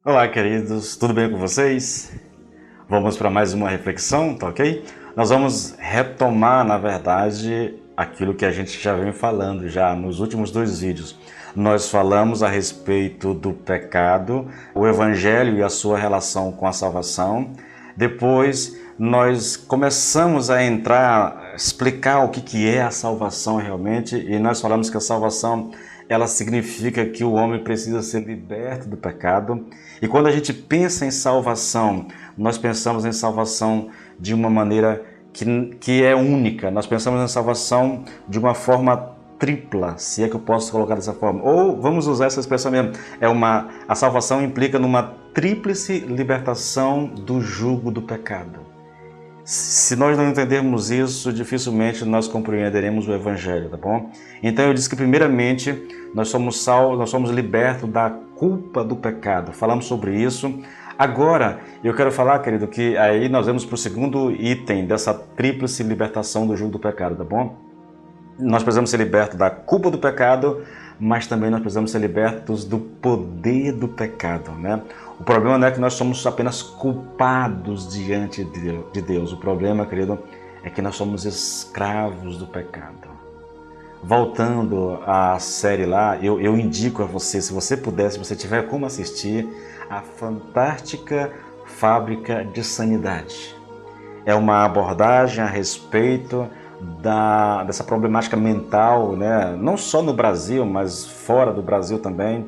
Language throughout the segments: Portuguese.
Olá, queridos, tudo bem com vocês? Vamos para mais uma reflexão, tá ok? Nós vamos retomar, na verdade, aquilo que a gente já vem falando já nos últimos dois vídeos. Nós falamos a respeito do pecado, o evangelho e a sua relação com a salvação. Depois, nós começamos a explicar o que é a salvação realmente, e nós falamos que a salvação ela significa que o homem precisa ser liberto do pecado. E quando a gente pensa em salvação, nós pensamos em salvação de uma maneira que é única. Nós pensamos em salvação de uma forma tripla, se é que eu posso colocar dessa forma. Ou vamos usar essa expressão mesmo. A salvação implica numa tríplice libertação do jugo do pecado. Se nós não entendermos isso, dificilmente nós compreenderemos o Evangelho, tá bom? Então eu disse que primeiramente nós somos salvos, nós somos libertos da culpa do pecado. Falamos sobre isso. Agora eu quero falar, querido, que aí nós vamos para o segundo item dessa tríplice libertação do jugo do pecado, tá bom? Nós precisamos ser libertos da culpa do pecado, mas também nós precisamos ser libertos do poder do pecado, né? O problema não é que nós somos apenas culpados diante de Deus. O problema, querido, é que nós somos escravos do pecado. Voltando à série lá, eu indico a você, se você puder, se você tiver como assistir, a Fantástica Fábrica de Sanidade. É uma abordagem a respeito dessa problemática mental, né? Não só no Brasil, mas fora do Brasil também.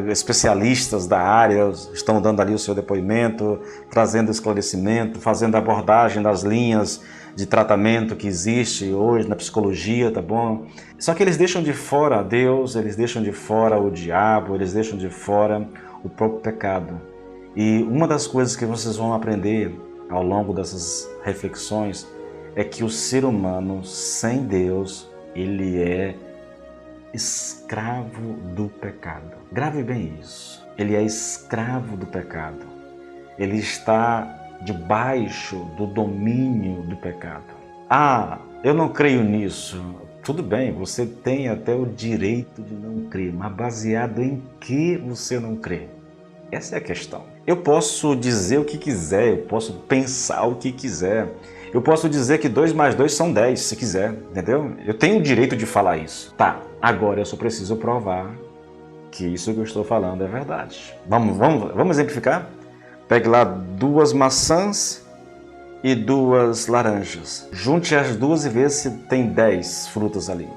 Especialistas da área estão dando ali o seu depoimento, trazendo esclarecimento, fazendo abordagem das linhas de tratamento que existe hoje na psicologia, tá bom? Só que eles deixam de fora Deus, eles deixam de fora o diabo, eles deixam de fora o próprio pecado. E uma das coisas que vocês vão aprender ao longo dessas reflexões é que o ser humano sem Deus, ele é escravo do pecado. Grave bem isso. Ele é escravo do pecado. Ele está debaixo do domínio do pecado. Ah, eu não creio nisso. Tudo bem, você tem até o direito de não crer, mas baseado em que você não crê? Essa é a questão. Eu posso dizer o que quiser, eu posso pensar o que quiser. Eu posso dizer que 2 mais 2 são 10, se quiser, entendeu? Eu tenho o direito de falar isso. Tá, agora eu só preciso provar que isso que eu estou falando é verdade. Vamos exemplificar? Pegue lá 2 maçãs e 2 laranjas. Junte as duas e vê se tem 10 frutas ali.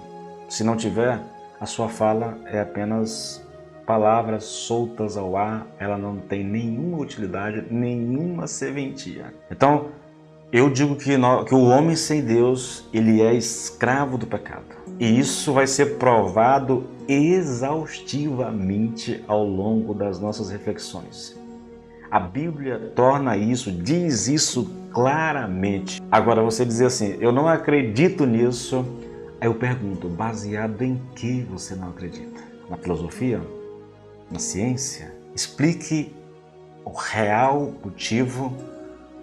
Se não tiver, a sua fala é apenas palavras soltas ao ar, ela não tem nenhuma utilidade, nenhuma serventia. Então, eu digo que o homem sem Deus, ele é escravo do pecado. E isso vai ser provado exaustivamente ao longo das nossas reflexões. A Bíblia diz isso claramente. Agora você dizer assim, eu não acredito nisso, aí eu pergunto, baseado em que você não acredita? Na filosofia? Na ciência? Explique o real motivo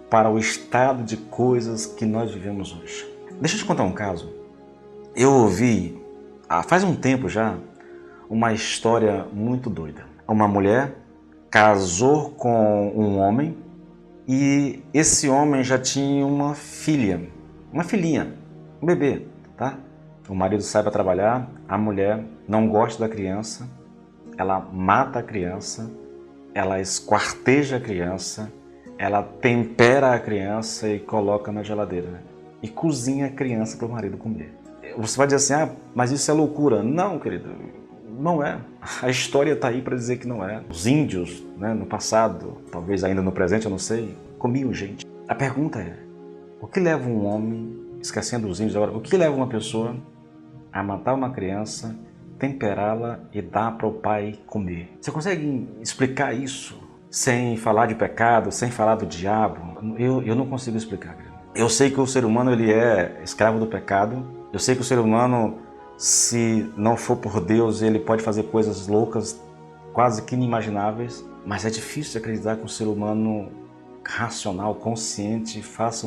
para o estado de coisas que nós vivemos hoje. Deixa eu te contar um caso. Eu ouvi, faz um tempo já, uma história muito doida. Uma mulher casou com um homem e esse homem já tinha uma filhinha, um bebê, tá? O marido sai para trabalhar, a mulher não gosta da criança, ela mata a criança, ela esquarteja a criança, ela tempera a criança e coloca na geladeira e cozinha a criança para o marido comer. Você vai dizer assim, mas isso é loucura. Não, querido, não é. A história está aí para dizer que não é. Os índios, né, no passado, talvez ainda no presente, eu não sei, comiam gente. A pergunta é, o que leva um homem, esquecendo os índios agora, o que leva uma pessoa a matar uma criança, temperá-la e dar para o pai comer? Você consegue explicar isso? Sem falar de pecado, sem falar do diabo, eu não consigo explicar. Eu sei que o ser humano ele é escravo do pecado. Eu sei que o ser humano, se não for por Deus, ele pode fazer coisas loucas, quase que inimagináveis. Mas é difícil de acreditar que um ser humano racional, consciente, faça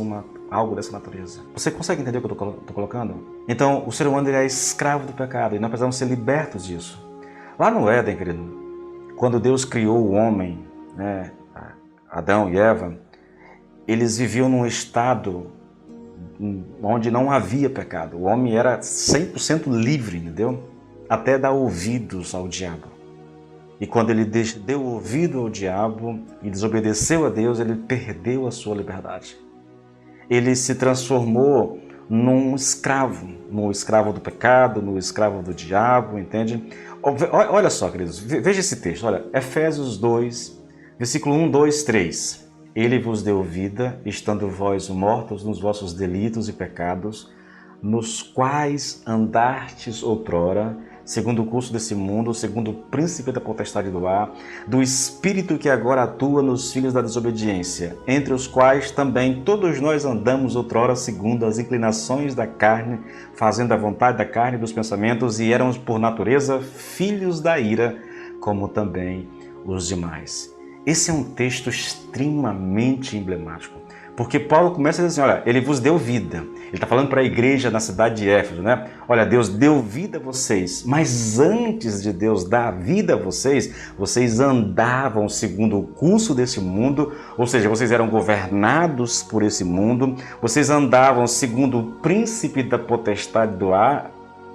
algo dessa natureza. Você consegue entender o que eu estou colocando? Então, o ser humano ele é escravo do pecado e nós precisamos ser libertos disso. Lá no Éden, querido, quando Deus criou o homem, né, Adão e Eva, eles viviam num estado onde não havia pecado. O homem era 100% livre, entendeu? Até dar ouvidos ao diabo. E quando ele deu ouvido ao diabo e desobedeceu a Deus, ele perdeu a sua liberdade. Ele se transformou num escravo do pecado, no escravo do diabo, entende? Olha só, queridos, veja esse texto, olha, Efésios 2, versículo 1, 2, 3. Ele vos deu vida, estando vós mortos nos vossos delitos e pecados, nos quais andastes outrora, segundo o curso desse mundo, segundo o príncipe da potestade do ar, do espírito que agora atua nos filhos da desobediência, entre os quais também todos nós andamos outrora segundo as inclinações da carne, fazendo a vontade da carne e dos pensamentos, e éramos por natureza filhos da ira, como também os demais. Esse é um texto extremamente emblemático, porque Paulo começa a dizer assim, olha, ele vos deu vida. Ele está falando para a igreja na cidade de Éfeso, né? Olha, Deus deu vida a vocês, mas antes de Deus dar vida a vocês, vocês andavam segundo o curso desse mundo, ou seja, vocês eram governados por esse mundo, vocês andavam segundo o príncipe da potestade do ar.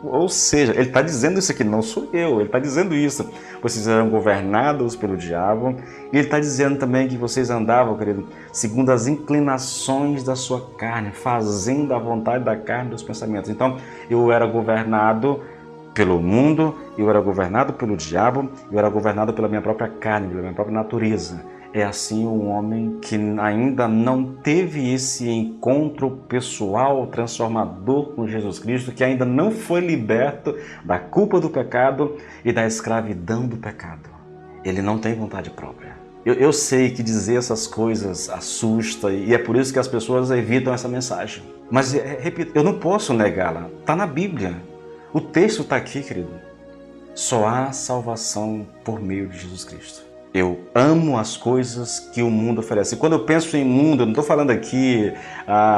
Ou seja, ele está dizendo isso aqui, não sou eu, ele está dizendo isso. Vocês eram governados pelo diabo, e ele está dizendo também que vocês andavam, querido, segundo as inclinações da sua carne, fazendo a vontade da carne e dos pensamentos. Então, eu era governado pelo mundo, eu era governado pelo diabo, eu era governado pela minha própria carne, pela minha própria natureza. É assim um homem que ainda não teve esse encontro pessoal transformador com Jesus Cristo, que ainda não foi liberto da culpa do pecado e da escravidão do pecado. Ele não tem vontade própria. Eu sei que dizer essas coisas assusta e é por isso que as pessoas evitam essa mensagem. Mas, repito, eu não posso negá-la. Está na Bíblia. O texto está aqui, querido. Só há salvação por meio de Jesus Cristo. Eu amo as coisas que o mundo oferece. E quando eu penso em mundo, eu não estou falando aqui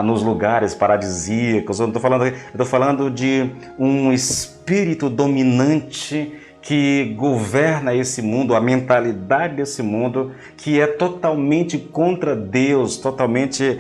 nos lugares paradisíacos, eu estou falando de um espírito dominante que governa esse mundo, a mentalidade desse mundo, que é totalmente contra Deus, totalmente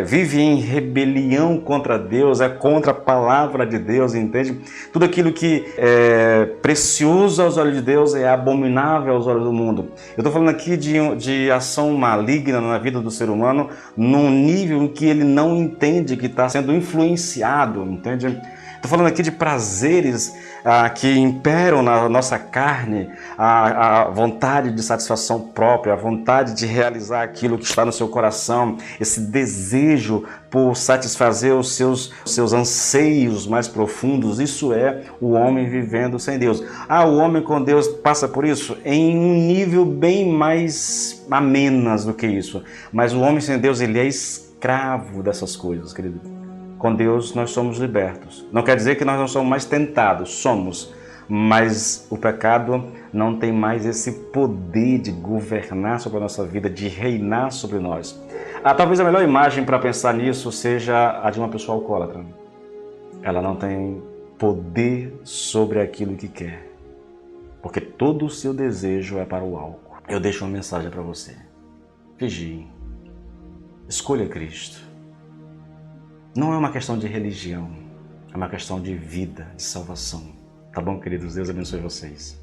vive em rebelião contra Deus, é contra a palavra de Deus, entende? Tudo aquilo que é precioso aos olhos de Deus é abominável aos olhos do mundo. Eu estou falando aqui de ação maligna na vida do ser humano, num nível em que ele não entende que está sendo influenciado, entende? Estou falando aqui de prazeres que imperam na nossa carne, a vontade de satisfação própria, a vontade de realizar aquilo que está no seu coração, esse desejo por satisfazer os seus anseios mais profundos. Isso é o homem vivendo sem Deus. O homem com Deus passa por isso em um nível bem mais amenas do que isso. Mas o homem sem Deus, ele é escravo dessas coisas, querido. Com Deus nós somos libertos. Não quer dizer que nós não somos mais tentados, somos. Mas o pecado não tem mais esse poder de governar sobre a nossa vida, de reinar sobre nós. Talvez a melhor imagem para pensar nisso seja a de uma pessoa alcoólatra. Ela não tem poder sobre aquilo que quer, porque todo o seu desejo é para o álcool. Eu deixo uma mensagem para você. Vigie. Escolha Cristo. Não é uma questão de religião, é uma questão de vida, de salvação. Tá bom, queridos? Deus abençoe vocês.